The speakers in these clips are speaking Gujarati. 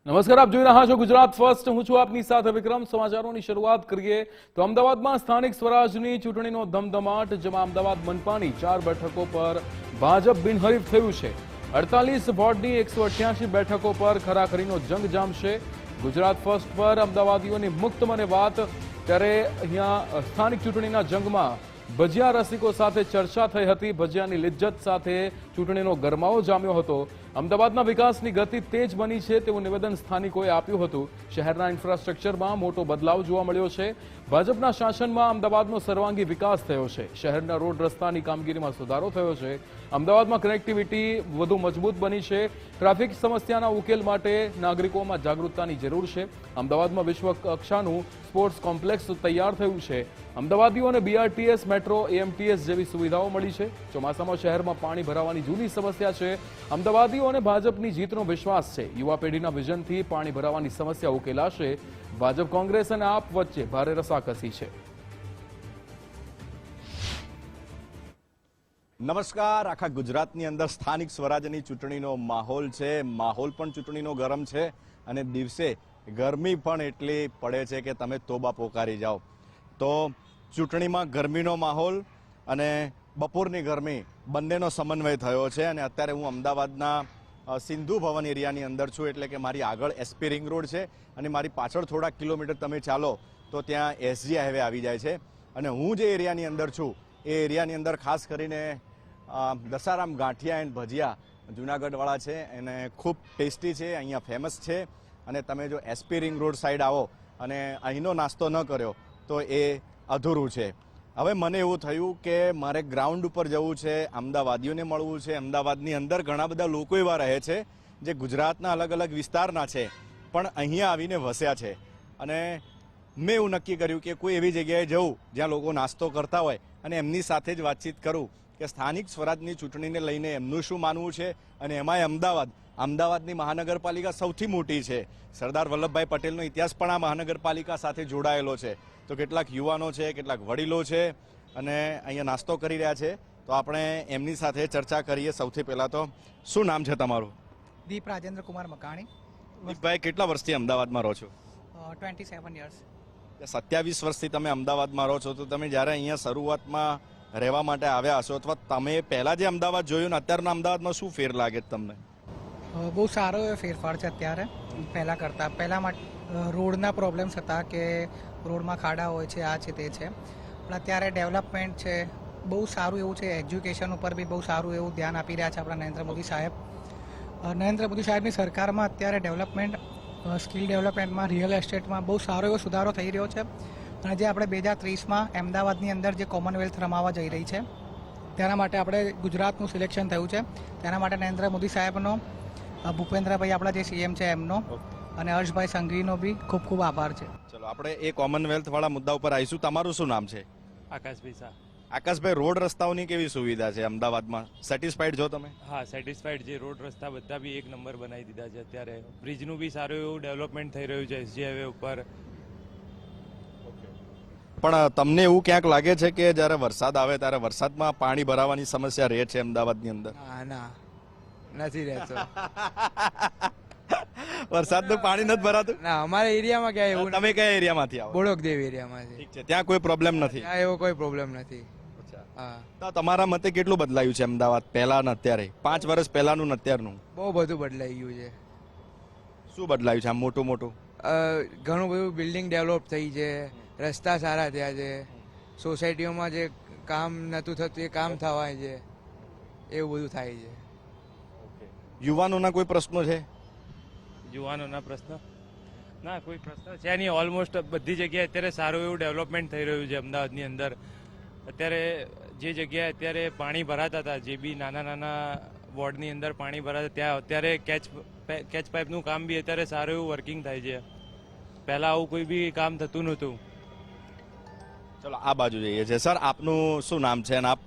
નમસ્કાર, આપ જોઈ રહ્યા છો ગુજરાત ફર્સ્ટ. હું છું આપની સાથે વિક્રમ. સમાચારોની શરૂઆત કરીએ તો અમદાવાદમાં સ્થાનિક સ્વરાજની ચૂંટણીનો ધમધમાટ, જેમાં અમદાવાદ મનપાની 4 બેઠકો પર ભાજપ બિનહરીફ થયું છે. 48 વોર્ડની 188 બેઠકો પર ખરાખરીનો જંગ જામશે. ગુજરાત ફર્સ્ટ પર અમદાવાદીઓની મુક્ત મને વાત. ત્યારે અહીંયા સ્થાનિક ચૂંટણીના જંગમાં ભજીયા રસિકો સાથે ચર્ચા થઈ હતી. ભજીયાની લિજ્જત સાથે ચૂંટણીનો ગરમાવો જામ્યો હતો. અમદાવાદના વિકાસની ગતિ તેજ બની છે તેવું નિવેદન સ્થાનિકોએ આપ્યું હતું. શહેરના ઇન્ફ્રાસ્ટ્રક્ચરમાં મોટો બદલાવ જોવા મળ્યો છે. ભાજપના શાસનમાં અમદાવાદનો સર્વાંગી વિકાસ થયો છે. શહેરના રોડ રસ્તાની કામગીરીમાં સુધારો થયો છે. અમદાવાદમાં કનેક્ટિવિટી વધુ મજબૂત બની છે. ટ્રાફિક સમસ્યાના ઉકેલ માટે નાગરિકોમાં જાગૃતતાની જરૂર છે. અમદાવાદમાં વિશ્વ કક્ષાનું સ્પોર્ટ્સ કોમ્પ્લેક્સ તૈયાર થયું છે. અમદાવાદીઓને બીઆરટીએસ, મેટ્રો, એએમટીએસ જેવી સુવિધાઓ મળી છે. ચોમાસામાં શહેરમાં પાણી ભરાવાની જૂની સમસ્યા છે. અમદાવાદીઓને ભાજપની જીતનો વિશ્વાસ છે. યુવા પેઢીના વિઝનથી પાણી ભરાવાની સમસ્યા ઉકેલાશે. ભાજપ, કોંગ્રેસ અને આપ વચ્ચે ભારે રસાકસી છે. નમસ્કાર. આખા ગુજરાતની અંદર સ્થાનિક સ્વરાજની ચૂંટણીનો માહોલ છે. માહોલ પણ ચૂંટણીનો ગરમ છે અને દિવસે ગરમી પણ એટલી પડે છે કે તમે તોબા પોકારી જાઓ. તો ચૂંટણીમાં ગરમીનો માહોલ અને બપોરની ગરમી બંનેનો સમન્વય થયો છે. અને અત્યારે હું અમદાવાદના સિંધુ ભવન એરિયાની અંદર છું. એટલે કે મારી આગળ એસપી રિંગ રોડ છે અને મારી પાછળ થોડા કિલોમીટર તમે ચાલો તો ત્યાં એસજી હાઈવે આવી જાય છે. અને હું જે એરિયાની અંદર છું એ એરિયાની અંદર ખાસ કરીને દસારામ ગાંઠિયા એન્ડ ભજીયા જુનાગઢવાળા છે એને ખૂબ ટેસ્ટી છે, અહીંયા ફેમસ છે. અને તમે જો એસપી રિંગ રોડ સાઈડ આવો અને અહીંનો નાસ્તો ન કર્યો તો એ અધૂરું છે. હવે મને એવું થયું કે મારે ગ્રાઉન્ડ ઉપર જવું છે, અમદાવાદીઓને મળવું છે. અમદાવાદની અંદર ઘણા બધા લોકો એવા રહે છે જે ગુજરાતના અલગ અલગ વિસ્તારના છે પણ અહીંયા આવીને વસ્યા છે. અને મેં એવું નક્કી કર્યું કે કોઈ એવી જગ્યાએ જવું જ્યાં લોકો નાસ્તો કરતા હોય અને એમની સાથે જ વાતચીત કરું કે સ્થાનિક સ્વરાજની ચૂંટણીને લઈને એમનું શું માનવું છે. અને એમાંય અમદાવાદની મહાનગરપાલિકા સૌથી મોટી છે. સરદાર વલ્લભભાઈ પટેલનો ઇતિહાસ પણ આ મહાનગરપાલિકા સાથે જોડાયેલો છે. તો કેટલાક યુવાનો છે, કેટલાક વડીલો છે અને અહીંયા નાસ્તો કરી રહ્યા છે. તો આપણે એમની સાથે ચર્ચા કરીએ. સૌથી પહેલાં તો શું નામ છે તમારું? દીપ રાજેન્દ્ર કુમાર મકાણી. દીપભાઈ, કેટલા વર્ષથી અમદાવાદમાં રહો છો? 27 યર્સ. 27 વર્ષથી તમે અમદાવાદમાં રહો છો. તો તમે જ્યારે અહીંયા શરૂઆતમાં રહેવા માટે આવ્યા હશો અથવા તમે પહેલાં જે અમદાવાદ જોયું ને અત્યારના અમદાવાદમાં શું ફેર લાગે તમને? બહુ સારો એવો ફેરફાર છે અત્યારે પહેલાં કરતાં. પહેલાં રોડના પ્રોબ્લેમ્સ હતા કે રોડમાં ખાડા હોય છે, આ છે તે છે. પણ અત્યારે ડેવલપમેન્ટ છે, બહુ સારું એવું છે. એજ્યુકેશન ઉપર બી બહુ સારું એવું ધ્યાન આપી રહ્યા છે આપણા નરેન્દ્ર મોદી સાહેબ. નરેન્દ્ર મોદી સાહેબની સરકારમાં અત્યારે ડેવલપમેન્ટ, સ્કિલ ડેવલપમેન્ટમાં, રિયલ એસ્ટેટમાં બહુ સારો એવો સુધારો થઈ રહ્યો છે. અને જે આપણે 2030માં અમદાવાદની અંદર જે કોમનવેલ્થ રમાવા જઈ રહી છે તેના માટે આપણે ગુજરાતનું સિલેક્શન થયું છે. તેના માટે નરેન્દ્ર મોદી સાહેબનો, ભૂપેન્દ્રભાઈ આપણા જે સીએમ છે એમનો અને હર્ષભાઈ સંઘવીનો બી ખૂબ ખૂબ આભાર છે. ચલો આપણે એ કોમનવેલ્થ વાળા મુદ્દા ઉપર આવીશું. તમારું શું નામ છે? આકાશભાઈ શાહ. આકાશભાઈ, રોડ રસ્તાઓની કેવી સુવિધા છે અમદાવાદમાં? સેટિસ્ફાઈડ છો તમે? હા, સેટિસ્ફાઈડ. જે રોડ રસ્તા બધા બી એક નંબર બનાવી દીધા છે અત્યારે. બ્રિજનું બી સારું એવું ડેવલપમેન્ટ થઈ રહ્યું છે એસજી હાઈવે ઉપર. પણ તમને એવું ક્યાંક લાગે છે કે જ્યારે વરસાદ આવે ત્યારે વરસાદમાં પાણી ભરાવાની સમસ્યા રહે છે અમદાવાદની અંદર? ના, નથી રહેતો. વરસાદનું પાણી નથી ભરાતું? ના, અમારા એરિયામાં ક્યાં એવું. તમે કયા એરિયામાંથી આવો? બોડકદેવ એરિયામાંથી. ઠીક છે, ત્યાં કોઈ પ્રોબ્લેમ નથી? ત્યાં એવો કોઈ પ્રોબ્લેમ નથી. હા. તો તમારા મતે કેટલું બદલાયું છે અમદાવાદ પહેલા ને અત્યારે? 5 વર્ષ પહેલાનું ને અત્યારનું? બહુ બધું બદલાઈ ગયું છે. શું બદલાયું છે આમ મોટું મોટું? ઘણું બધું બિલ્ડિંગ ડેવલપ થઈ છે, રસ્તા સારા થયા છે, સોસાયટીઓમાં જે કામ નહોતું થતું એ કામ થવાય છે, એવું બધું થાય છે. યુવાનોના કોઈ પ્રશ્નો છે? યુવાનોના પ્રશ્ન ના, કોઈ પ્રશ્ન છે નહીં. ઓલમોસ્ટ બધી જગ્યાએ અત્યારે સારું એવું ડેવલપમેન્ટ થઈ રહ્યું છે અમદાવાદની અંદર. અત્યારે જે જગ્યાએ અત્યારે પાણી ભરાતા હતા, જે બી નાના નાના વોર્ડની અંદર પાણી ભરાતા, ત્યાં અત્યારે કેચ પાઇપનું કામ બી અત્યારે સારું એવું વર્કિંગ થાય છે. પહેલાં આવું કોઈ બી કામ થતું નહોતું. ચલો આ બાજુ જઈએ છે. સર, આપનું શું નામ છે અને આપ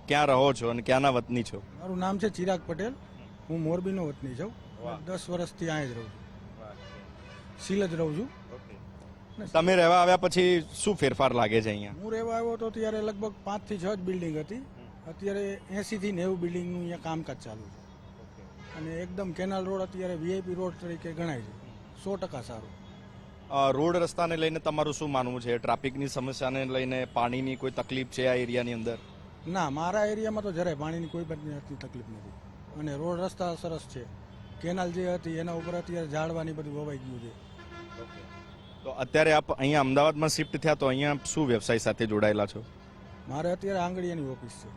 ક્યાં રહો છો અને ક્યાંના વતની છો? મારું નામ છે ચિરાગ પટેલ. હું મોરબીનો વતની છું. 10 વર્ષથી અહીંયા જ રહું છું, સીલ જ રહું છું. તમે રહેવા આવ્યા પછી શું ફેરફાર લાગે છે અહીંયા? હું રહેવા આવ્યો તો ત્યારે લગભગ 5 થી 6 જ બિલ્ડિંગ હતી. અત્યારે 80 થી 90 બિલ્ડિંગનું અહીંયા કામકાજ ચાલુ છે. અને એકદમ કેનાલ રોડ અત્યારે વીઆઈપી રોડ તરીકે ગણાય છે. 100% સારું. રોડ રસ્તાને લઈને તમારું શું માનવું છે? ટ્રાફિકની સમસ્યાને લઈને પાણીની કોઈ તકલીફ છે આ એરિયાની અંદર? ના, મારા એરિયામાં તો જરાય પાણીની કોઈ જાતની તકલીફ નથી અને રોડ રસ્તા સરસ છે. કેનાલ જે હતી એના ઉપર અત્યારે ઝાડવાની બધું વવાઈ ગયું છે. તો અત્યારે આપ અહીંયા અમદાવાદમાં શિફ્ટ થયા તો અહીંયા શું વ્યવસાય સાથે જોડાયેલા છો? મારે અત્યારે આંગળીયાની ઓફિસ છે.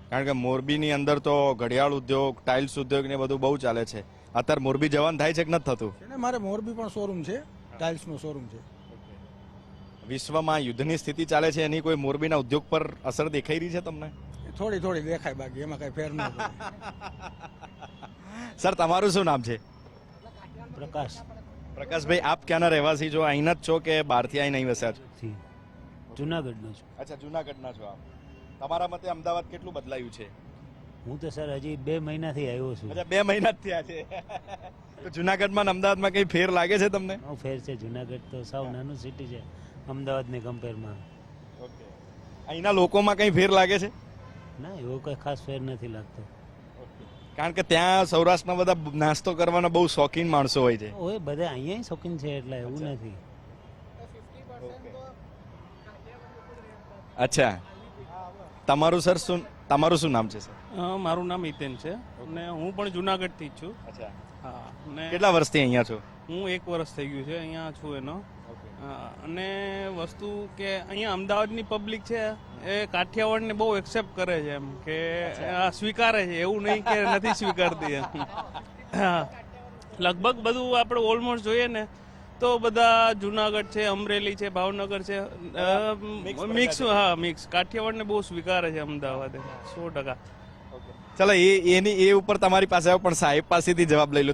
કારણ કે મોરબીની અંદર તો ઘડિયાળ ઉદ્યોગ, ટાઇલ્સ ઉદ્યોગ ને બધું બહુ ચાલે છે. અત્યારે મોરબી જવાનું થાય છે કે નથી થતું? અને મારે મોરબી પણ શોરૂમ છે, ટાઇલ્સનો શોરૂમ છે. વિશ્વમાં યુદ્ધની સ્થિતિ ચાલે છે, એની કોઈ મોરબીના ઉદ્યોગ પર અસર દેખાઈ રહી છે તમને? થોડી થોડી દેખાય, બાકી એમાં કઈ ફેર ન પડે. સર, તમારું શું નામ છે? પ્રકાશ પ્રકાશભાઈ, આપ ક્યાંના રહેવાસી છો? અહીંના જ છો કે બહારથી આવીને અહીં વસ્યા છો? થી જુનાગઢનો છું. અચ્છા, જુનાગઢના છો આપ. તમારા મતે અમદાવાદ કેટલું બદલાયું છે? હું તો સર હજી 2 મહિનાથી આવ્યો છું. અચ્છા, 2 મહિના જ થયા છે. તો જુનાગઢમાં અને અમદાવાદમાં કઈ ફેર લાગે છે તમને? બહુ ફેર છે. જુનાગઢ તો સાવ નાનું સિટી છે અમદાવાદની કમ્પેરમાં. ઓકે. અહીંના લોકોમાં કઈ ફેર લાગે છે? ના, એવો કોઈ ખાસ ફેર નથી લાગતો. કારણ કે ત્યાં સૌરાષ્ટ્રના બધા નાસ્તો કરવાના બહુ શોખીન માણસો હોય છે. ઓય બધા અહીંયા શોખીન છે એટલે એવું નથી. અચ્છા, તમારું સર તમારું શું નામ છે સર? મારું નામ હિતેન છે અને હું પણ જુનાગઢથી જ છું. અચ્છા, હા, અને કેટલા વર્ષથી અહીંયા છો? હું 1 વર્ષ થઈ ગયું છે અહીંયા છું એનો. અને વસ્તુ કે અહીંયા અમદાવાદની પબ્લિક છે એ કાઠિયાવાડને બહુ એક્સેપ્ટ કરે છે, એમ કે સ્વીકારે છે, એવું નહીં કે નથી સ્વીકારતી એમ. હા, લગભગ બધું આપણે ઓલમોસ્ટ જોઈએ ને તો બધા જુનાગઢ છે, અમરેલી છે, ભાવનગર છે, મિક્સ. હા, મિક્સ. કાઠિયાવાડને બહુ સ્વીકારે છે અમદાવાદ 100%. ચલો, એ ઉપર તમારી પાસે આવો, પણ સાહેબ પાસેથી જવાબ લઈ લો.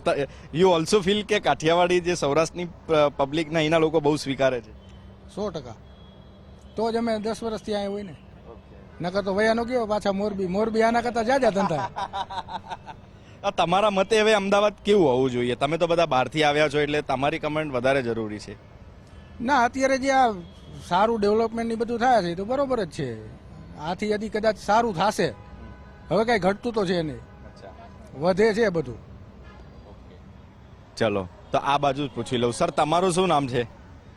યુ ઓલ્સો ફીલ કે કાઠિયાવાડી જે સૌરાષ્ટ્રની પબ્લિકના અહીંના લોકો બહુ સ્વીકારે છે? 100%. તો જ અમે 10 વર્ષથી અહીંયા હોય ને. નકર તો વયાનો ગયો પાછા મોરબી આના કરતા જાજા ધંધા. તમારા મતે હવે અમદાવાદ કેવું હોવું જોઈએ? તમે તો બધા બહારથી આવ્યા છો એટલે તમારી કમેન્ટ વધારે જરૂરી છે. ના, અત્યારે જે આ સારું ડેવલપમેન્ટ ની બધું થાય છે તો બરોબર જ છે. આથી હજી કદાચ સારું થશે. હવે કઈ ઘટતું તો છે નહીં, વધે છે બધું. ચલો, તો આ બાજુ જ પૂછી લઉં. સર, તમારું શું નામ છે?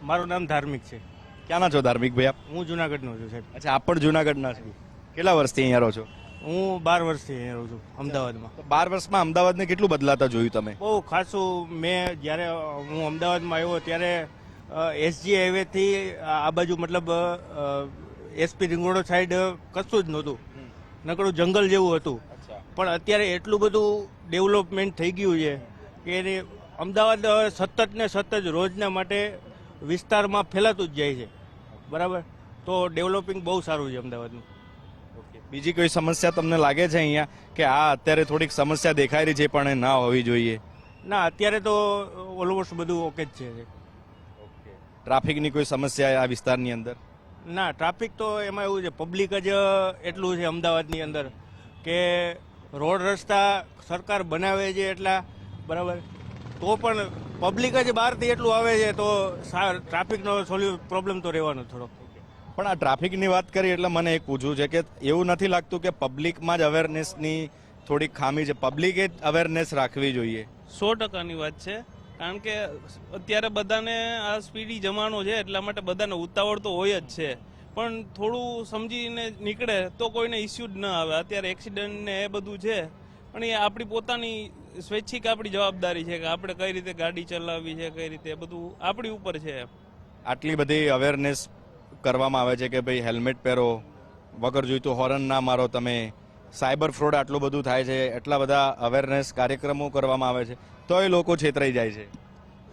મારું નામ ધાર્મિક છે. ક્યાંના છો ધાર્મિક ભાઈ આપ? હું જુનાગઢનો છું સાહેબ. અચ્છા, આપ પણ જુનાગઢના છો. કેટલા વર્ષથી અહીંયા રહો છો? હું 12 વર્ષથી અહીંયા રહું છું અમદાવાદમાં. તો 12 વર્ષમાં અમદાવાદને કેટલું બદલાતા જોયું તમે? બહુ ખાસું. મેં જ્યારે હું અમદાવાદમાં આવ્યો ત્યારે એસજી હાઈવેથી આ બાજુ મતલબ એસપી રિંગ રોડ સાઈડ કશું જ નહોતું, નકરું જંગલ જેવું હતું. પણ અત્યારે એટલું બધું ડેવલપમેન્ટ થઈ ગયું છે કે એને અમદાવાદ સતત ને સતત રોજના માટે વિસ્તારમાં ફેલાતું જ જાય છે. બરાબર, તો ડેવલપિંગ બહુ સારું છે અમદાવાદનું. બીજી કોઈ સમસ્યા તમને લાગે છે અહીંયા કે આ અત્યારે થોડીક સમસ્યા દેખાઈ રહી છે પણ એ ના હોવી જોઈએ? ના, અત્યારે તો ઓલમોસ્ટ બધું ઓકે જ છે. ટ્રાફિકની કોઈ સમસ્યા આ વિસ્તારની અંદર? ના, ટ્રાફિક તો એમાં એવું છે, પબ્લિક જ એટલું છે અમદાવાદની અંદર કે રોડ રસ્તા સરકાર બનાવે છે એટલા, બરાબર, તો પણ પબ્લિક જ બહારથી એટલું આવે છે તો ટ્રાફિકનો પ્રોબ્લેમ તો રહેવાનો થોડો. પણ આ ટ્રાફિકની વાત કરી એટલે મને એક પૂછવું છે કે એવું નથી લાગતું કે પબ્લિકમાં જ અવેરનેસની થોડીક ખામી છે? પબ્લિકે જ અવેરનેસ રાખવી જોઈએ. 100%ની વાત છે. કારણ કે અત્યારે બધાને આ સ્પીડી જમાનો છે એટલા માટે બધાને ઉતાવળ તો હોય જ છે, પણ થોડું સમજીને નીકળે તો કોઈને ઇસ્યુ જ ન આવે. અત્યારે એક્સિડન્ટ ને એ બધું છે, પણ એ આપણી પોતાની સ્વૈચ્છિક આપણી જવાબદારી છે કે આપણે કઈ રીતે ગાડી ચલાવવી છે, કઈ રીતે, બધું આપણી ઉપર છે. આટલી બધી અવેરનેસ કરવામાં આવે છે કે ભાઈ હેલ્મેટ પહેરો, વગર જોઈતું હોર્ન ના મારો તમે, સાયબર ફ્રોડ આટલું બધું થાય છે, એટલા બધા અવેરનેસ કાર્યક્રમો કરવામાં આવે છે, તોય લોકો છેતરાઈ જાય છે.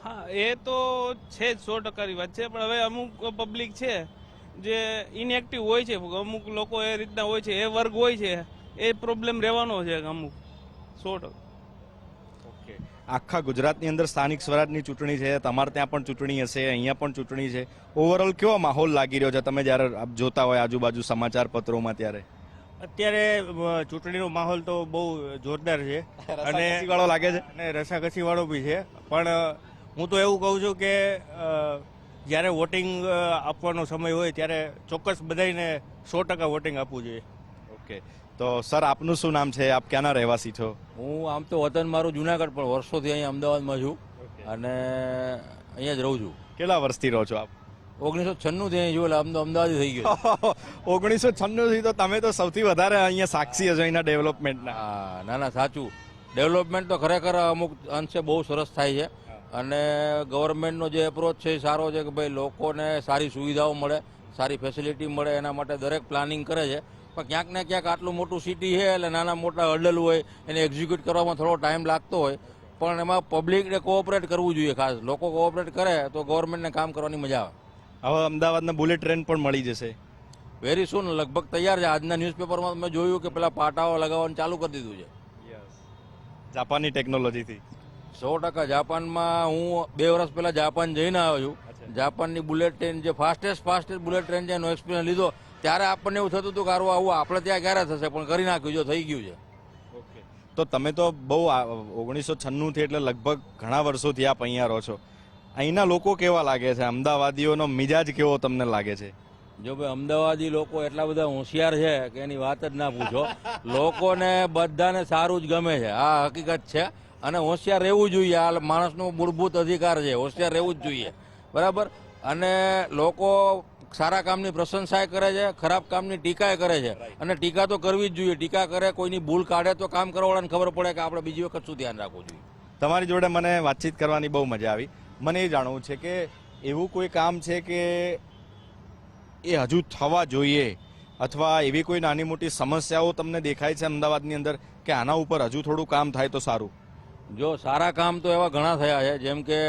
હા, એ તો છે જ 100%ની વાત છે. પણ હવે અમુક પબ્લિક છે જે ઇનએક્ટિવ હોય છે, અમુક લોકો એ રીતના હોય છે, એ વર્ગ હોય છે, એ પ્રોબ્લેમ રહેવાનો છે અમુક 100%. આખા ગુજરાતની અંદર સ્થાનિક સ્વરાજની ચૂંટણી છે, તમારે ત્યાં પણ ચૂંટણી હશે, અહીંયા પણ ચૂંટણી છે. ઓવરઓલ કેવો માહોલ લાગી રહ્યો છે તમે જ્યારે જોતા હોય આજુબાજુ સમાચાર પત્રોમાં ત્યારે? અત્યારે ચૂંટણીનો માહોલ તો બહુ જોરદાર છે અને વાળો લાગે છે અને રસાકસી વાળો બી છે. પણ હું તો એવું કહું છું કે જ્યારે વોટિંગ આપવાનો સમય હોય ત્યારે ચોક્કસ બધાને 100% વોટિંગ આપવું જોઈએ. ઓકે, તો સર આપનું શું નામ છે, આપ ક્યાંના રહેવાસી છો? હું આમ તો વતન મારું જુનાગઢ, પણ વર્ષોથી અહીંયા અમદાવાદમાં છું અને અહીંયા જ રહું છું. કેટલા વર્ષથી રહો છો આપ? 1996 થી અહીં છું, એટલે અમદાવાદ થઈ ગયો. 1996 થી તો તમે તો સૌથી વધારે અહીંયા સાક્ષી હશો અહીંના ડેવલપમેન્ટના. હા, ના ના સાચું. ડેવલપમેન્ટ તો ખરેખર અમુક અંશે બહુ સરસ થાય છે અને ગવર્મેન્ટનો જે એપ્રોચ છે એ સારો છે કે ભાઈ લોકોને સારી સુવિધાઓ મળે, સારી ફેસિલિટી મળે, એના માટે દરેક પ્લાનિંગ કરે છે. પણ ક્યાંક ને ક્યાંક આટલું મોટું સિટી છે એટલે નાના મોટા હર્ડલ હોય એને એક્ઝિક્યુટ કરવામાં થોડો ટાઈમ લાગતો હોય, પણ એમાં પબ્લિકને કોઓપરેટ કરવું જોઈએ. ખાસ લોકો કોઓપરેટ કરે તો ગવર્મેન્ટને કામ કરવાની મજા આવે. હવે અમદાવાદના બુલેટ ટ્રેન પણ મળી જશે વેરી સૂન, લગભગ તૈયાર છે. આજના ન્યૂઝપેપરમાં મેં જોયું કે પેલા પાટાઓ લગાવવાનું ચાલુ કરી દીધું છે જાપાનની ટેકનોલોજીથી. 100%. જાપાનમાં હું 2 વર્ષ પહેલા જાપાન જઈને આવ્યો છું. જાપાનની બુલેટ ટ્રેન જે ફાસ્ટેસ્ટ બુલેટ ટ્રેન છે એનો એક્સપિરિયન્સ લીધો ત્યારે આપણને એવું થતું હતું કે આવું આપણે ત્યાં ક્યારે થશે, પણ કરી નાખ્યું, જો થઈ ગયું છે. તો તમે તો બહુ 1996 થી એટલે લગભગ ઘણા વર્ષોથી આપ અહીંયા રહો છો. અહીંના લોકો કેવા લાગે છે? અમદાવાદીઓનો મિજાજ કેવો તમને લાગે છે? જો ભાઈ અમદાવાદી લોકો એટલા બધા હોશિયાર છે કે એની વાત જ ના પૂછો. લોકોને બધાને સારું જ ગમે છે, આ હકીકત છે. અને હોશિયાર રહેવું જોઈએ, આ માણસનો મૂળભૂત અધિકાર છે, હોશિયાર રહેવું જ જોઈએ, બરાબર. અને લોકો સારા કામની પ્રશંસા કરે છે, ખરાબ કામની ટીકા કરે છે, અને ટીકા તો કરવી જ જોઈએ. ટીકા કરે, કોઈની ભૂલ કાઢે તો કામ કરવાવાળાને ખબર પડે કે આપણે બીજી વખત શું ધ્યાન રાખવું જોઈએ. તમારી જોડે મને વાતચીત કરવાની બહુ મજા આવી. મને એ જાણવું છે કે એવું કોઈ કામ છે કે એ હજુ થવા જોઈએ, અથવા એવી કોઈ નાની મોટી સમસ્યાઓ તમને દેખાય છે અમદાવાદની અંદર કે આના ઉપર હજુ થોડું કામ થાય તો સારું? જો સારા કામ તો એવા ઘણા થયા છે, જેમ કે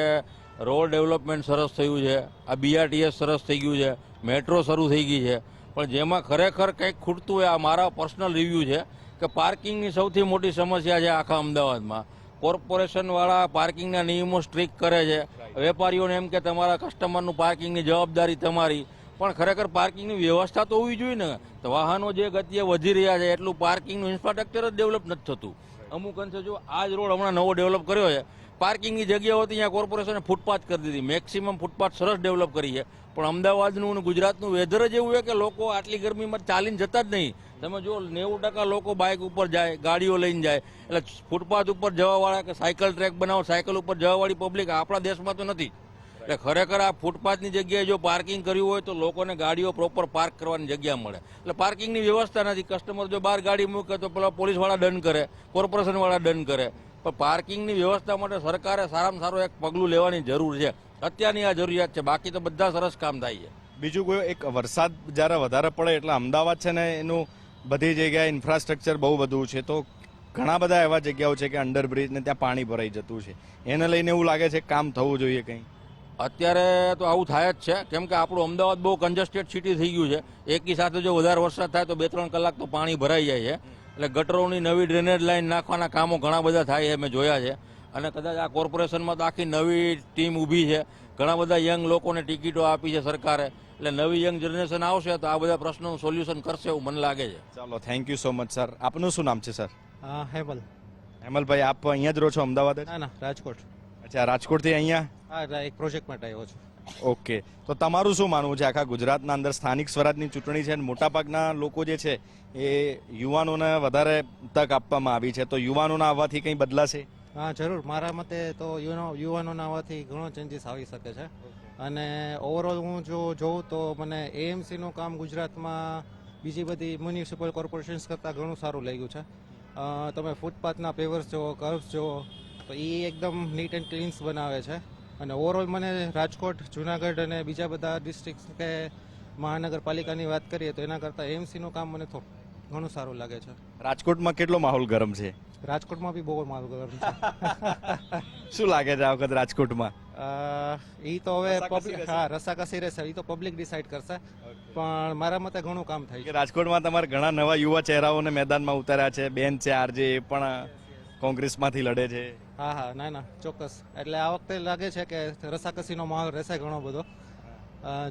રોડ ડેવલપમેન્ટ સરસ થયું છે, આ BRTS સરસ થઈ ગયું છે, મેટ્રો શરૂ થઈ ગઈ છે. પણ જેમાં ખરેખર કંઈક ખૂટતું હોય, આ મારા પર્સનલ રિવ્યૂ છે કે પાર્કિંગની સૌથી મોટી સમસ્યા છે આખા અમદાવાદમાં. કોર્પોરેશનવાળા પાર્કિંગના નિયમો સ્ટ્રિક્ટ કરે છે, વેપારીઓને એમ કે તમારા કસ્ટમરનું પાર્કિંગની જવાબદારી તમારી. પણ ખરેખર પાર્કિંગની વ્યવસ્થા તો હોવી જોઈએ ને. તો વાહનો જે ગતિએ વધી રહ્યા છે એટલું પાર્કિંગનું ઇન્ફ્રાસ્ટ્રક્ચર જ ડેવલપ નથી થતું. અમુક અંશે જો આ જ રોડ હમણાં નવો ડેવલપ કર્યો છે, પાર્કિંગની જગ્યાઓ હતી ત્યાં કોર્પોરેશને ફૂટપાથ કરી દીધી, મેક્સિમમ ફૂટપાથ સરસ ડેવલપ કરી છે. પણ અમદાવાદનું અને ગુજરાતનું વેધર જ એવું છે કે લોકો આટલી ગરમીમાં ચાલીને જતા જ નહીં. તમે જો 90% લોકો બાઇક ઉપર જાય, ગાડીઓ લઈને જાય, એટલે ફૂટપાથ ઉપર જવાવાળા કે સાયકલ ટ્રેક બનાવો, સાયકલ ઉપર જવાવાળી પબ્લિક આપણા દેશમાં તો નથી. એટલે ખરેખર આ ફૂટપાથની જગ્યાએ જો પાર્કિંગ કર્યું હોય તો લોકોને ગાડીઓ પ્રોપર પાર્ક કરવાની જગ્યા મળે. એટલે પાર્કિંગની વ્યવસ્થા નથી. કસ્ટમર જો બહાર ગાડી મૂકે તો પેલા પોલીસવાળા દંડ કરે, કોર્પોરેશનવાળા દંડ કરે. પણ પાર્કિંગની વ્યવસ્થા માટે સરકારે સારામાં સારું એક પગલું લેવાની જરૂર છે. અત્યારની આ જરૂરિયાત છે, બાકી તો બધા સરસ કામ થાય છે. બીજું કોઈ એક વરસાદ જ્યારે વધારે પડે એટલે અમદાવાદ છે ને એનું બધી જગ્યાએ ઇન્ફ્રાસ્ટ્રક્ચર બહુ બધું છે, તો ઘણા બધા એવા જગ્યાઓ છે કે અંડરબ્રિજ ને ત્યાં પાણી ભરાઈ જતું છે. એને લઈને એવું લાગે છે કામ થવું જોઈએ કંઈ? અત્યારે તો આવું થાય જ છે, કેમ કે આપણું અમદાવાદ બહુ કન્જસ્ટેડ સિટી થઈ ગયું છે. એકી સાથે જો વધારે વરસાદ થાય તો 2-3 કલાક તો પાણી ભરાઈ જાય છે. એટલે ગટરોની નવી ડ્રેનેજ લાઈન નાખવાના કામો ઘણા બધા થાય છે, મેં જોયા છે. અને કદાચ આ કોર્પોરેશનમાં તો આખી નવી ટીમ ઊભી છે, ઘણા બધા યંગ લોકોને ટિકિટો આપી છે સરકારે. એટલે નવી યંગ જનરેશન આવશે તો આ બધા પ્રશ્નોનું સોલ્યુશન કરશે એવું મને લાગે છે. ચાલો, thank you so much sir. આપનું શું નામ છે સર? હેમલ. હેમલભાઈ, આપ અહીંયા જ રહો છો અમદાવાદ? ના, રાજકોટ. અચ્છા, રાજકોટથી અહીંયા? હા, એક પ્રોજેક્ટ માટે આવ્યો છું. ઓકે, તો તમારું શું માનવું છે? આખા ગુજરાતના અંદર સ્થાનિક સ્વરાજની ચૂંટણી છે અને મોટાભાગના લોકો જે છે એ યુવાનોને વધારે તક આપવામાં આવી છે, તો યુવાનોના આવવાથી કંઈ બદલાશે? હા, જરૂર. મારા મતે તો યુવાનોના આવવાથી ઘણો ચેન્જીસ આવી શકે છે. અને ઓવરઓલ હું જો જોઉં તો મને AMCનું કામ ગુજરાતમાં બીજી બધી મ્યુનિસિપલ કોર્પોરેશન્સ કરતાં ઘણું સારું લાગ્યું છે. તમે ફૂટપાથના પેવર્સ જુઓ, કર્વ્સ જુઓ, તો એ એકદમ નીટ એન્ડ ક્લીન્સ બનાવે છે. અને ઓવરઓલ મને રાજકોટ, જુનાગઢ અને બીજા બધા ડિસ્ટ્રિક્ટ કે મહાનગરપાલિકાની વાત કરીએ તો એના કરતાં AMCનું કામ મને તો ઘણું સારું લાગે છે. રાજકોટમાં કેટલો માહોલ ગરમ છે? રાજકોટમાં બી બહુ મારું ગરમ છે. શું લાગે છે આ વખત રાજકોટમાં? એ તો હવે હા, રસાકસી રહેશે, એ તો પબ્લિક ડિસાઈડ કરશે. પણ મારા મતે ઘણું કામ થાય છે. રાજકોટમાં તમારે ઘણા નવા યુવા ચહેરાઓને મેદાનમાં ઉતાર્યા છે. બેન છે RJ, એ પણ કોંગ્રેસમાંથી લડે છે. હા, ના, ચોક્કસ. એટલે આ વખતે લાગે છે કે રસાકસીનો માહોલ રહેશે ઘણો બધો.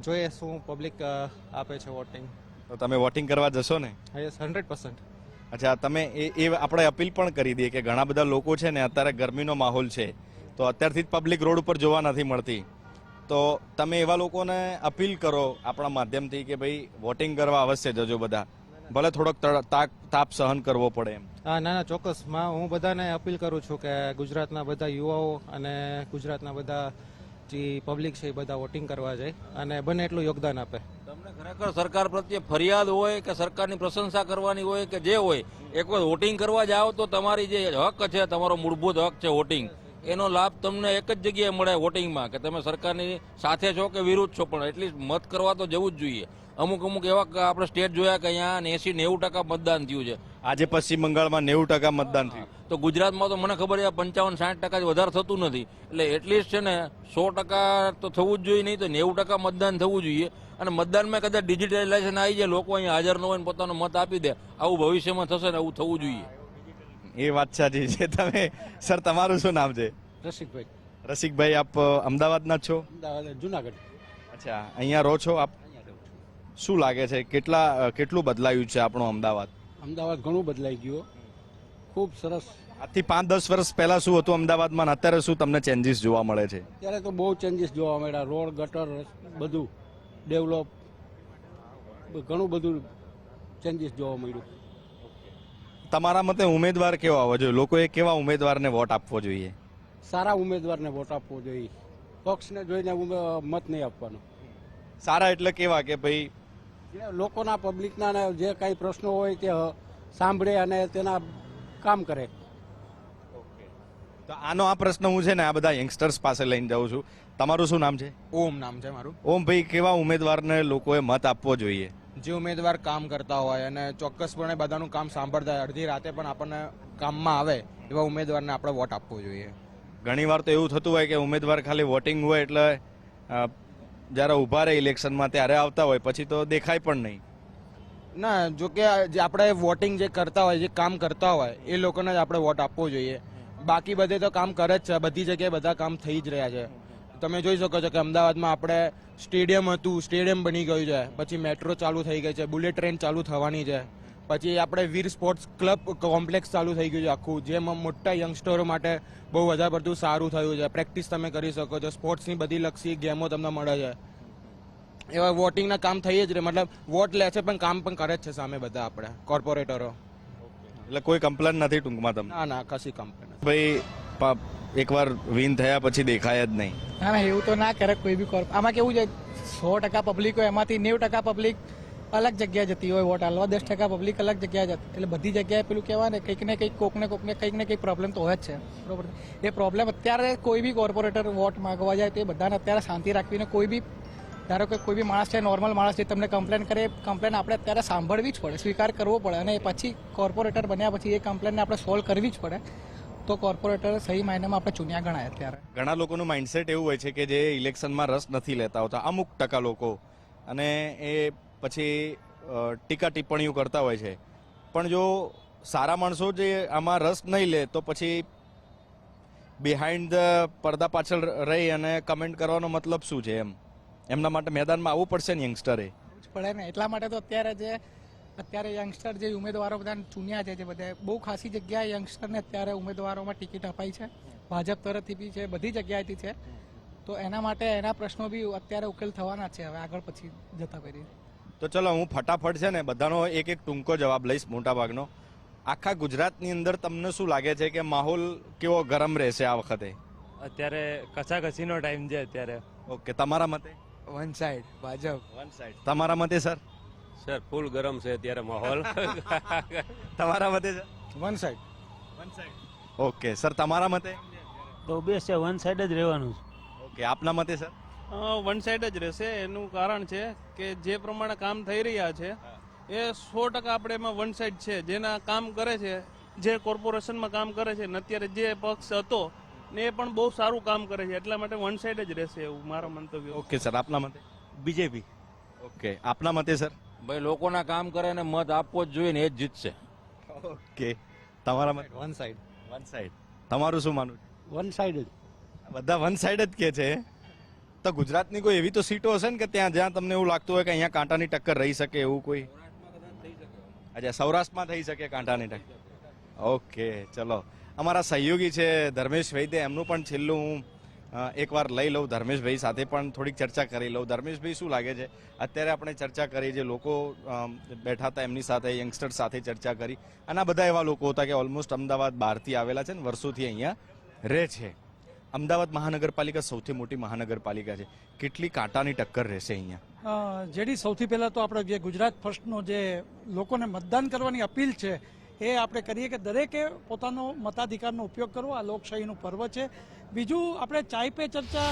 જોઈએ શું પબ્લિક આપે છે વોટિંગ. તો તમે વોટિંગ કરવા જશો ને? યસ, 100%. અચ્છા, તમે એ આપણે અપીલ પણ કરી દઈએ કે ઘણા બધા લોકો છે ને અત્યારે ગરમીનો માહોલ છે, તો અત્યારથી જ પબ્લિક રોડ ઉપર જોવા નથી મળતી, તો તમે એવા લોકોને અપીલ કરો આપણા માધ્યમથી કે ભાઈ વોટિંગ કરવા અવશ્ય જજો બધા. ભલે થોડોક તાપ સહન કરવો પડે એમ. હા ના ના ચોક્કસ હું બધાને અપીલ કરું છું કે ગુજરાતના બધા યુવાઓ અને ગુજરાતના બધા જે પબ્લિક છે એ બધા વોટિંગ કરવા જાય અને બને એટલું યોગદાન આપે. તમને ખરેખર સરકાર પ્રત્યે ફરિયાદ હોય કે સરકારની પ્રશંસા કરવાની હોય કે જે હોય, એક વખત વોટિંગ કરવા જાઓ તો તમારી જે હક છે, તમારો મૂળભૂત હક છે વોટિંગ, એનો લાભ તમને એક જ જગ્યાએ મળે વોટિંગમાં, કે તમે સરકારની સાથે છો કે વિરુદ્ધ છો, પણ એટલીસ્ટ મત કરવા તો જવું જ જોઈએ. અમુક એવા આપણે સ્ટેટ જોયા કે અહીંયા 80-90% મતદાન થયું છે. આજે પશ્ચિમ બંગાળમાં 90% મતદાન થયું. તો ગુજરાતમાં તો મને ખબર છે 55-60% વધારે થતું નથી. એટલે એટલીસ્ટ છે ને 100% તો થવું જ જોઈએ, નહીં તો 90% મતદાન થવું જોઈએ. અને મતદાનમાં કદાચ ડિજિટલાઇઝેશન આવી જાય, લોકો અહીંયા હાજર ન હોય ને પોતાનો મત આપી દે, આવું ભવિષ્યમાં થશે ને આવું થવું જોઈએ. એ વાત સાચી છે. તમે સર, તમારું શું નામ છે? રસિકભાઈ. રસિકભાઈ, આપ અમદાવાદના જ છો? અમદાવાદ, જુનાગઢ. અચ્છા, અહીંયા રહો છો આપ? શું લાગે છે કેટલું બદલાયું છે આપણું અમદાવાદ? અમદાવાદ ઘણું બદલાઈ ગયું, ખૂબ સરસ. આજથી 5-10 વર્ષ પહેલા શું હતું અમદાવાદમાં, અને અત્યારે શું તમને ચેન્જીસ જોવા મળે છે? ત્યારે તો બહુ ચેન્જીસ જોવા મળ્યા. રોડ, ગટર, બધું ડેવલપ, ઘણું બધું ચેન્જીસ જોવા મળ્યું. તમારા મતે ઉમેદવાર કેવા હોવા જોઈએ? લોકોએ કેવા ઉમેદવારને વોટ આપવો જોઈએ? સારા ઉમેદવારને વોટ આપવો જોઈએ. પક્ષને જોઈને મત નહીં આપવાનો. સારા એટલે કેવા કે ભાઈ જે લોકોના, પબ્લિકના જે કાંઈ પ્રશ્નો હોય તે સાંભળે અને તેના કામ કરે. તો આનો આ પ્રશ્ન હું છે ને આ બધા યંગસ્ટર્સ પાસે લઈને જાઉં છું. તમારું શું નામ છે? ઓમ નામ છે મારું. ઓમ ભાઈ, કેવા ઉમેદવારને લોકોએ મત આપવો જોઈએ? જે ઉમેદવાર કામ કરતા હોય અને ચોક્કસપણે બધાનું કામ સાંભળતા હોય, અડધી રાતે પણ આપણને કામમાં આવે એવા ઉમેદવારને આપણે વોટ આપવો જોઈએ. ઘણી વાર તો એવું થતું હોય કે ઉમેદવાર ખાલી વોટિંગ હોય એટલે જ્યારે ઊભા રહે ઇલેક્શનમાં ત્યારે આવતા હોય, પછી તો દેખાય પણ નહીં. ના, જો કે જે આપણે વોટિંગ જે કરતા હોય, જે કામ કરતા હોય એ લોકોને જ આપણે વોટ આપવો જોઈએ. બાકી બધે તો કામ કરે જ છે, બધી જગ્યાએ બધા કામ થઈ જ રહ્યા છે. તમે જોઈ શકો છો કે અમદાવાદમાં આપણે સ્ટેડિયમ હતું, સ્ટેડિયમ બની ગયું છે, પછી મેટ્રો ચાલુ થઈ ગઈ છે, બુલેટ ટ્રેન ચાલુ થવાની છે, પછી આપણે વીર સ્પોર્ટ્સ ક્લબ કોમ્પ્લેક્સ ચાલુ થઈ ગયું છે આખું, જેમાં મોટા યંગસ્ટરો માટે બહુ વધારે પડતું સારું થયું છે. પ્રેક્ટિસ તમે કરી શકો છો, સ્પોર્ટ્સની બધી લક્ષી ગેમો તમને મળે છે. એવા વોટિંગના કામ થઈ જ રહે, મતલબ વોટ લે છે પણ કામ પણ કરે જ છે સામે બધા આપણે કોર્પોરેટરો. એટલે કોઈ કમ્પ્લેન નથી ટૂંકમાં તમને? ના ના, કશી કમ્પ્લેન. ભાઈ એકવાર વિન થયા પછી દેખાય જ નહીં. ના ના, એવું તો ના કરે કોઈ બી. આમાં કેવું છે, 100% પબ્લિક હોય, એમાંથી 90% પબ્લિક અલગ જગ્યાએ જતી હોય વોટ આલવા, 10% પબ્લિક અલગ જગ્યાએ જતી. એટલે બધી જગ્યાએ પેલું કહેવાય ને, કંઈક ને કંઈક કોકને કંઈક ને કંઈક પ્રોબ્લેમ તો હોય જ છે, બરોબર. એ પ્રોબ્લેમ અત્યારે કોઈ બી કોર્પોરેટર વોટ માંગવા જાય તો એ બધાને અત્યારે શાંતિ રાખવીને, કોઈ બી ધારો કે કોઈ બી માણસ છે, નોર્મલ માણસ છે, તમને કમ્પ્લેન કરે, કમ્પ્લેન આપણે અત્યારે સાંભળવી જ પડે, સ્વીકાર કરવો પડે, અને પછી કોર્પોરેટર બન્યા પછી એ કમ્પ્લેનને આપણે સોલ્વ કરવી જ પડે. તો કોર્પોરેટર સહી માયનામાં આપણે ચૂન્યા ગણાય. અત્યારે ઘણા લોકોનું માઇન્ડસેટ એવું હોય છે કે જે ઇલેક્શનમાં રસ નથી લેતા હોતા, અમુક ટકા લોકો, અને એ પછી ટીકા ટિપ્પણીઓ કરતા હોય છે. પણ જો સારા માણસો જે આમાં રસ નહીં લે તો પછી બિહાઇન્ડ ધ પડદા પાછળ રહી અને કમેન્ટ કરવાનો મતલબ શું છે? એમના માટે મેદાનમાં આવવું પડશે ને યંગસ્ટરે. પડે ને, એટલા માટે તો અત્યારે યંગસ્ટર જે ઉમેદવારો બધા ચૂન્યા છે, જે બધા બહુ ખાસી જગ્યાએ યંગસ્ટરને અત્યારે ઉમેદવારોમાં ટિકિટ અપાઈ છે, ભાજપ તરફથી બી છે, બધી જગ્યાએથી છે. તો એના માટે એના પ્રશ્નો બી અત્યારે ઉકેલ થવાના છે હવે આગળ પછી જતા કરી. તો ચલો, હું ફટાફટ છે ને બધાનો એક ટૂંકો જવાબ લઈશ, મોટા ભાગનો. આખા ગુજરાતની અંદર તમને શું લાગે છે કે માહોલ કેવો ગરમ રહેશે આ વખતે? અત્યારે કસાકસીનો ટાઈમ છે અત્યારે. ઓકે, તમારા મતે? One side Bhajap. One side. તમારા મતે સર? સર ફૂલ ગરમ છે અત્યારે માહોલ. તમારા મતે sir? One side. One side. Okay sir, તમારા મતે? તો બેસ છે, વન સાઈડ જ રહેવાનું છે. ઓકે, આપના મતે સર? વન સાઈડ જ રહેશે. એનું કારણ છે કે જે પ્રમાણે કામ થઈ રહ્યા છે એ 100% આપણે એમાં વન સાઈડ છે. જેના કામ કરે છે, જે કોર્પોરેશનમાં કામ કરે છે, ને અત્યારે જે પક્ષ હતો ને એ પણ બહુ સારું કામ કરે છે, એટલા માટે વન સાઈડ જ રહેશે એવું મારા મંતવ્ય. ઓકે સર, આપના મતે? બીજેપી. ઓકે, આપના મતે સર? ભાઈ લોકોના કામ કરે ને મત આપવો જ જોઈએ ને, એ જ જીતશે. ઓકે, તમારા મતે? One side. One side. તમારું શું માનવું? વન સાઈડ જ. બધા વન સાઈડ જ કે છે. તો ગુજરાતની કોઈ એવી તો સીટો હશે ને કે જ્યાં તમને એવું લાગતું હોય કે અહીંયા કાંટાની ટક્કર રહી શકે એવું કોઈ? અચ્છા, સૌરાષ્ટ્રમાં થઈ શકે કાંટાની ટક્કર. ઓકે, ચલો. અમારા સહયોગી છે ધર્મેશ વૈદ્ય, એમનું પણ છેલ્લું હું એકવાર લઈ લઉં ધર્મેશભાઈ સાથે પણ થોડીક ચર્ચા કરી લઉં. ધર્મેશભાઈ, શું લાગે છે અત્યારે આપણે ચર્ચા કરી, જે લોકો બેઠા હતા એમની સાથે, યંગસ્ટર સાથે ચર્ચા કરી, અને આ બધા એવા લોકો હતા કે ઓલમોસ્ટ અમદાવાદ બહારથી આવેલા છે ને વર્ષોથી અહીંયા રહે છે. અમદાવાદ મહાનગરપાલિકા સૌથી મોટી મહાનગરપાલિકા છે, કેટલી કાંટાની ટક્કર રહેશે અહીંયા? જેડી સૌથી પહેલાં તો આપણે જે ગુજરાત ફર્સ્ટનો જે લોકોને મતદાન કરવાની અપીલ છે એ આપણે કરીએ કે દરેકે પોતાનો મતાધિકારનો ઉપયોગ કરવો. આ લોકશાહીનું પર્વ છે. બીજું, આપણે ચાય પે ચર્ચા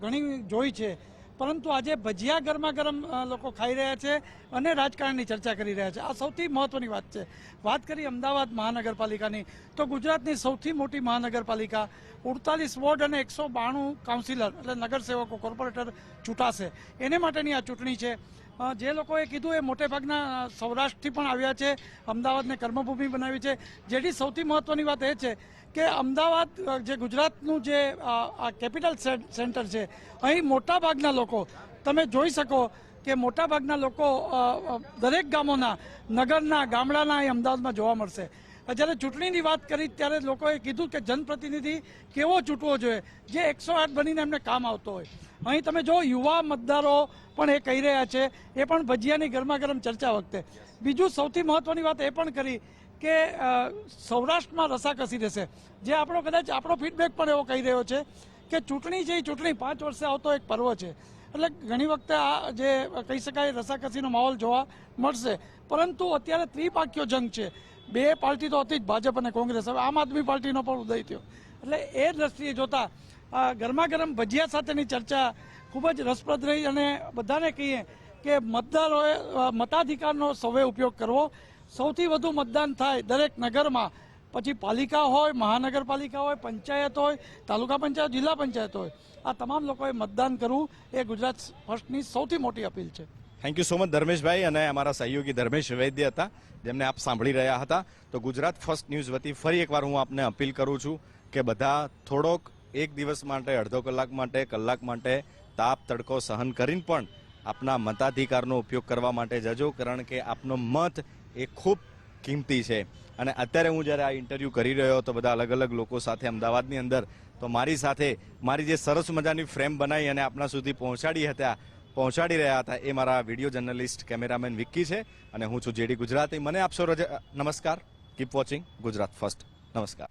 ઘણી જોઈ છે, પરંતુ આજે ભજીયા ગરમા ગરમ લોકો ખાઈ રહ્યા છે અને રાજકારણની ચર્ચા કરી રહ્યા છે. આ સૌથી મહત્વની વાત છે. વાત કરી અમદાવાદ મહાનગરપાલિકાની, તો ગુજરાતની સૌથી મોટી મહાનગરપાલિકા, 48 વોર્ડ અને 192 કાઉન્સિલર એટલે નગરસેવકો, કોર્પોરેટર ચૂંટાશે. એને માટેની આ ચૂંટણી છે. જે લોકોએ કીધું એ મોટેભાગના સૌરાષ્ટ્રથી પણ આવ્યા છે, અમદાવાદને કર્મભૂમિ બનાવી છે. જેથી સૌથી મહત્વની વાત એ છે કે અમદાવાદ જે ગુજરાતનું જે કેપિટલ સેન્ટર છે, અહીં મોટાભાગના લોકો તમે જોઈ શકો કે મોટાભાગના લોકો દરેક ગામોના, નગરના, ગામડાના અહીં અમદાવાદમાં જોવા મળશે. જ્યારે ચૂંટણીની વાત કરી ત્યારે લોકોએ કીધું કે જનપ્રતિનિધિ કેવો ચૂંટવો જોઈએ, જે 108 બનીને એમને કામ આવતો હોય. અહીં તમે જો યુવા મતદારો પણ એ કહી રહ્યા છે, એ પણ ભજીયાની ગરમા ગરમ ચર્ચા વખતે. બીજું સૌથી મહત્વની વાત એ પણ કરી કે સૌરાષ્ટ્રમાં રસાકસી રહેશે. જે કદાચ આપણો ફીડબેક પણ એવો કહી રહ્યો છે કે ચૂંટણી છે, ચૂંટણી 5 વર્ષે આવતો એક પર્વ છે, એટલે ઘણી વખતે આ જે કહી શકાય રસાકસીનો માહોલ જોવા મળશે. પરંતુ અત્યારે ત્રિપાંખીયો જંગ છે. બે પાર્ટી તો હતી જ, ભાજપ અને કોંગ્રેસ. હવે આમ આદમી પાર્ટીનો પણ ઉદય થયો. એટલે એ દ્રષ્ટિએ જોતા ગરમા ગરમ ભજીયા સાથેની ચર્ચા ખૂબ જ રસપ્રદ રહી. અને બધાને કહીએ કે મતદારોએ મતાધિકારનો સૌએ ઉપયોગ કરવો. સૌથી વધુ મતદાન થાય દરેક નગરમાં, પછી પાલિકા હોય, મહાનગરપાલિકા હોય, પંચાયત હોય, તાલુકા પંચાયત, જિલ્લા પંચાયત હોય, આ તમામ લોકોએ મતદાન કરવું એ ગુજરાત ફર્સ્ટની સૌથી મોટી અપીલ છે. Thank you so much Dharmeshbhai. અને અમારા સહયોગી ધર્મેશ વૈદ્ય હતા, જેમને આપ સાંભળી રહ્યા હતા. તો ગુજરાત ફર્સ્ટ ન્યૂઝ વતી ફરી એકવાર હું આપને અપીલ કરું છું કે બધા થોડોક એક દિવસ માટે, અડધો કલાક માટે, કલાક માટે તાપ તડકો સહન કરીને પણ આપના મતાધિકારનો ઉપયોગ કરવા માટે જજો, કારણ કે આપનો મત એ ખૂબ કિંમતી છે. અને અત્યારે હું જ્યારે આ ઇન્ટરવ્યૂ કરી રહ્યો હતો બધા અલગ અલગ લોકો સાથે અમદાવાદની અંદર, તો મારી સાથે મારી જે સરસ મજાની ફ્રેમ બનાવી અને આપના સુધી પહોંચાડી રહ્યા હતા એ મારા વિડીયો જર્નલિસ્ટ, કેમેરામેન વિક્કી છે. અને હું છું જેડી ગુજરાતી. મને આપશો રજા. નમસ્કાર. Keep watching Gujarat first. નમસ્કાર.